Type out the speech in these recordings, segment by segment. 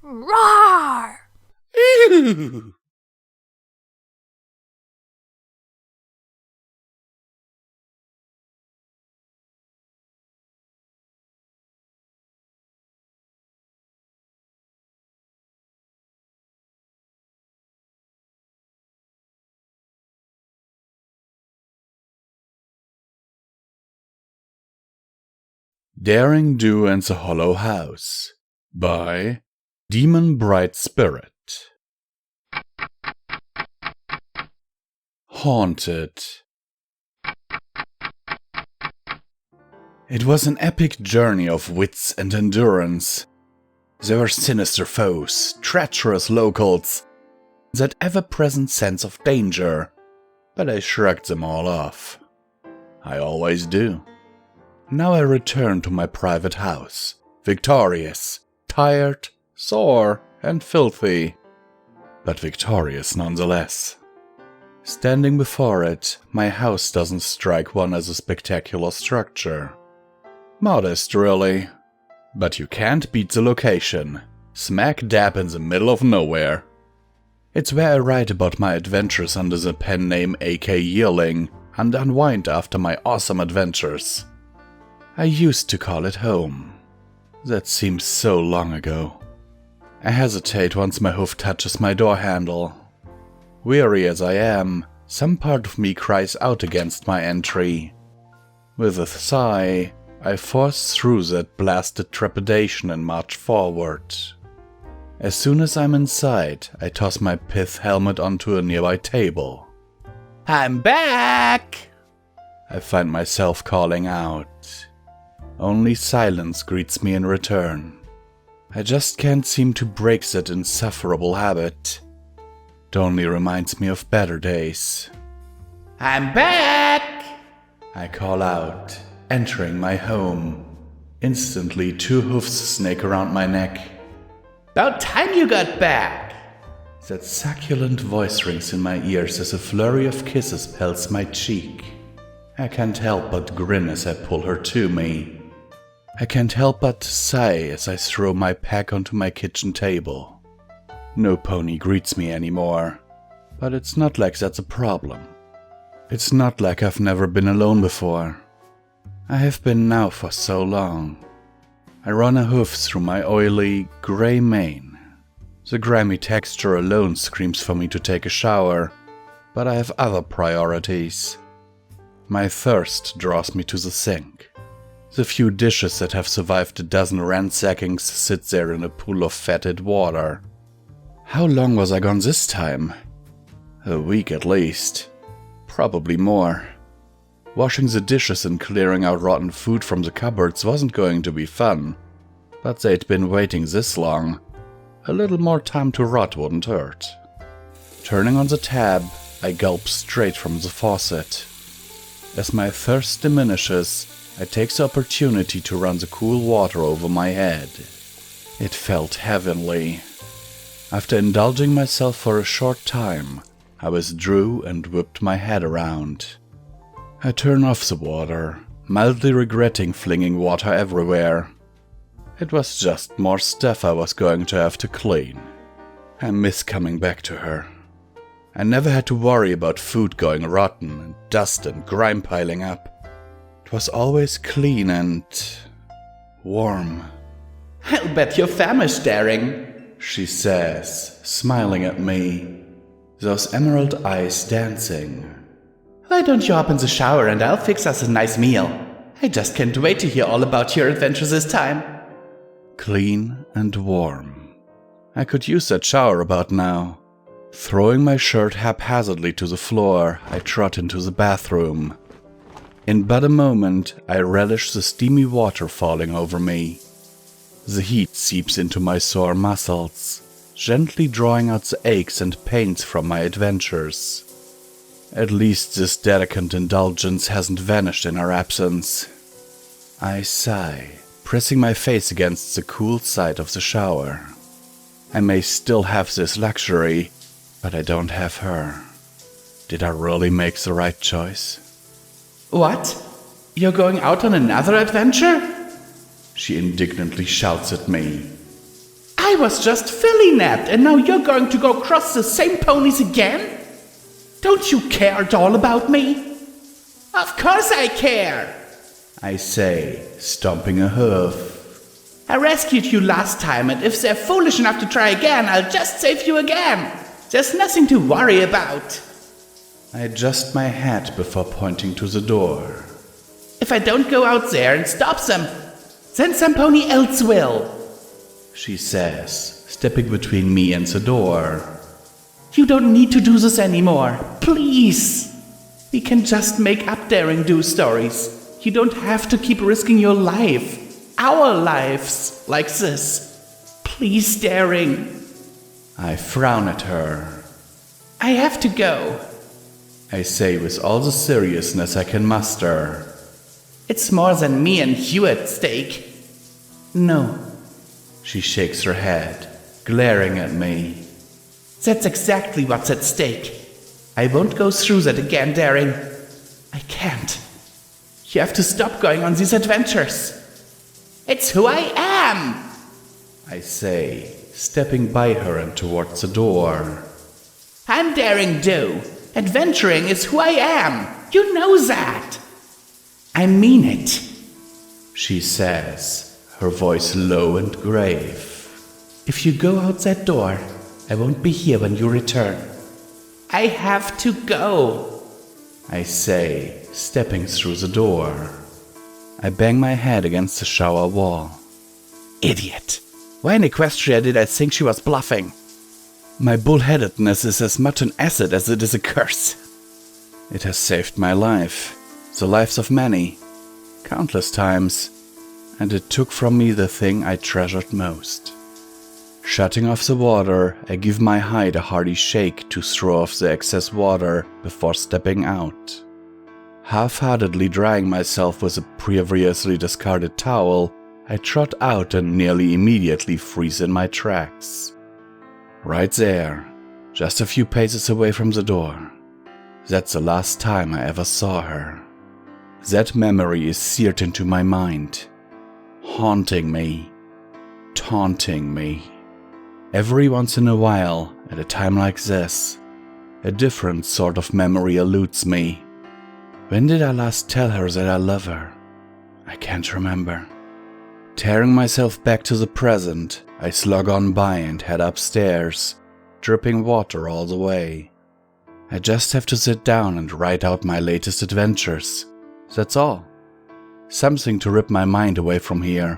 Roar! Ew. Daring Do and the Hollow House by DemonBrightSpirit. Haunted. It was an epic journey of wits and endurance. There were sinister foes, treacherous locals, that ever-present sense of danger, but I shrugged them all off. I always do. Now I return to my private house, victorious, tired, sore, and filthy, but victorious nonetheless. Standing before it, my house doesn't strike one as a spectacular structure. Modest, really. But you can't beat the location, smack dab in the middle of nowhere. It's where I write about my adventures under the pen name AK Yearling and unwind after my awesome adventures. I used to call it home. That seems so long ago. I hesitate once my hoof touches my door handle. Weary as I am, some part of me cries out against my entry. With a sigh, I force through that blasted trepidation and march forward. As soon as I'm inside, I toss my pith helmet onto a nearby table. "I'm back!" I find myself calling out. Only silence greets me in return. I just can't seem to break that insufferable habit. It only reminds me of better days. "I'm back!" I call out, entering my home. Instantly, two hoofs snake around my neck. "About time you got back!" That succulent voice rings in my ears as a flurry of kisses pelts my cheek. I can't help but grin as I pull her to me. I can't help but sigh as I throw my pack onto my kitchen table. No pony greets me anymore, but it's not like that's a problem. It's not like I've never been alone before. I have been now for so long. I run a hoof through my oily, grey mane. The grimy texture alone screams for me to take a shower, but I have other priorities. My thirst draws me to the sink. The few dishes that have survived a dozen ransackings sit there in a pool of fetid water. How long was I gone this time? A week at least. Probably more. Washing the dishes and clearing out rotten food from the cupboards wasn't going to be fun, but they'd been waiting this long. A little more time to rot wouldn't hurt. Turning on the tab, I gulp straight from the faucet. As my thirst diminishes, I take the opportunity to run the cool water over my head. It felt heavenly. After indulging myself for a short time, I withdrew and whipped my head around. I turn off the water, mildly regretting flinging water everywhere. It was just more stuff I was going to have to clean. I miss coming back to her. I never had to worry about food going rotten and dust and grime piling up. It was always clean and warm. "I'll bet you're famished, Daring," she says, smiling at me, those emerald eyes dancing. "Why don't you hop in the shower and I'll fix us a nice meal? I just can't wait to hear all about your adventures this time." Clean and warm. I could use that shower about now. Throwing my shirt haphazardly to the floor, I trot into the bathroom. In but a moment, I relish the steamy water falling over me. The heat seeps into my sore muscles, gently drawing out the aches and pains from my adventures. At least this delicate indulgence hasn't vanished in our absence. I sigh, pressing my face against the cool side of the shower. I may still have this luxury, but I don't have her. Did I really make the right choice? "What? You're going out on another adventure?" She indignantly shouts at me. "I I was just filly napped and now you're going to go cross the same ponies again? Don't you care at all about me? Of course I care, I say, stomping a hoof. I rescued you last time, and if they're foolish enough to try again, I'll just save you again. There's nothing to worry about. I adjust my hat before pointing to the door. If I don't go out there and stop them, then some pony else will, she says, stepping between me and the door. You don't need to do this anymore, please. We can just make up daring do stories. You don't have to keep risking your life, our lives, like this. Please, daring. I frown at her. I have to go, I say with all the seriousness I can muster. It's more than me and you at stake. No, she shakes her head, glaring at me. That's exactly what's at stake. I won't go through that again, daring. I can't. You have to stop going on these adventures. It's who I am, I say, stepping by her and towards the door. I'm daring do. Adventuring is who I am. You know that. I mean it, she says, her voice low and grave. If you go out that door, I won't be here when you return. I have to go, I say, stepping through the door. I bang my head against the shower wall. Idiot! Why in Equestria did I think she was bluffing? My bullheadedness is as much an asset as it is a curse. It has saved my life, the lives of many, countless times, and it took from me the thing I treasured most. Shutting off the water, I give my hide a hearty shake to throw off the excess water before stepping out. Half-heartedly drying myself with a previously discarded towel, I trot out and nearly immediately freeze in my tracks. Right there, just a few paces away from the door. That's the last time I ever saw her. That memory is seared into my mind, haunting me, taunting me. Every once in a while, at a time like this, a different sort of memory eludes me. When did I last tell her that I love her? I can't remember. Tearing myself back to the present, I slog on by and head upstairs, dripping water all the way. I just have to sit down and write out my latest adventures. That's all. Something to rip my mind away from here.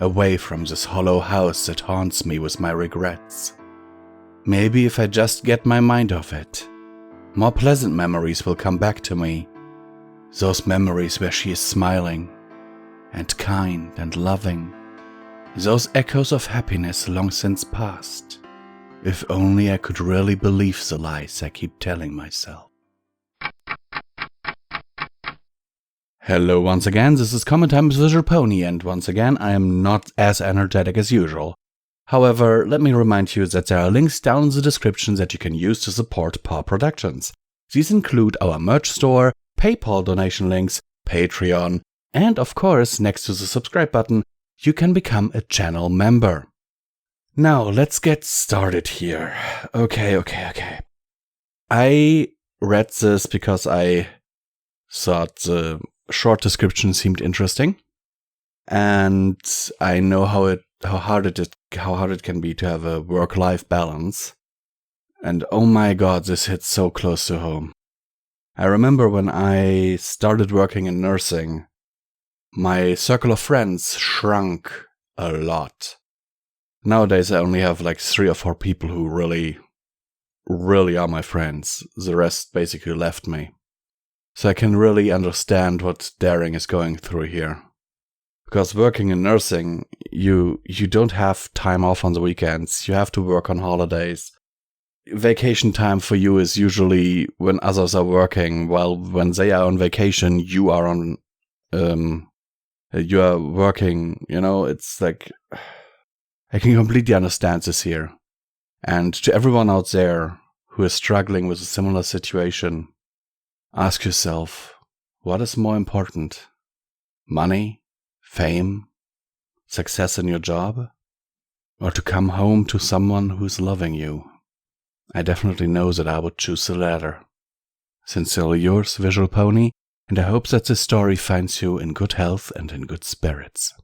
Away from this hollow house that haunts me with my regrets. Maybe if I just get my mind off it, more pleasant memories will come back to me. Those memories where she is smiling, and kind and loving. Those echoes of happiness long since past. If only I could really believe the lies I keep telling myself. Hello once again, this is Comment Time with Visual Pony, and once again I am not as energetic as usual. However, let me remind you that there are links down in the description that you can use to support PAW Productions. These include our merch store, PayPal donation links, Patreon, and of course, next to the subscribe button, you can become a channel member. Now, let's get started here. Okay. I read this because I thought the short description seemed interesting, and I know how hard it can be to have a work-life balance. And oh my god, this hits so close to home. I remember when I started working in nursing, my circle of friends shrunk a lot. Nowadays I only have like 3 or 4 people who really are my friends. The rest basically left me. So I can really understand what Daring is going through here. Because working in nursing, you don't have time off on the weekends. You have to work on holidays. Vacation time for you is usually when others are working, while when they are on vacation, you are working, it's like, I can completely understand this here. And to everyone out there who is struggling with a similar situation, ask yourself, what is more important? Money? Fame? Success in your job? or to come home to someone who's loving you. I definitely know that I would choose the latter. Sincerely yours, Visual Pony, and I hope that this story finds you in good health and in good spirits.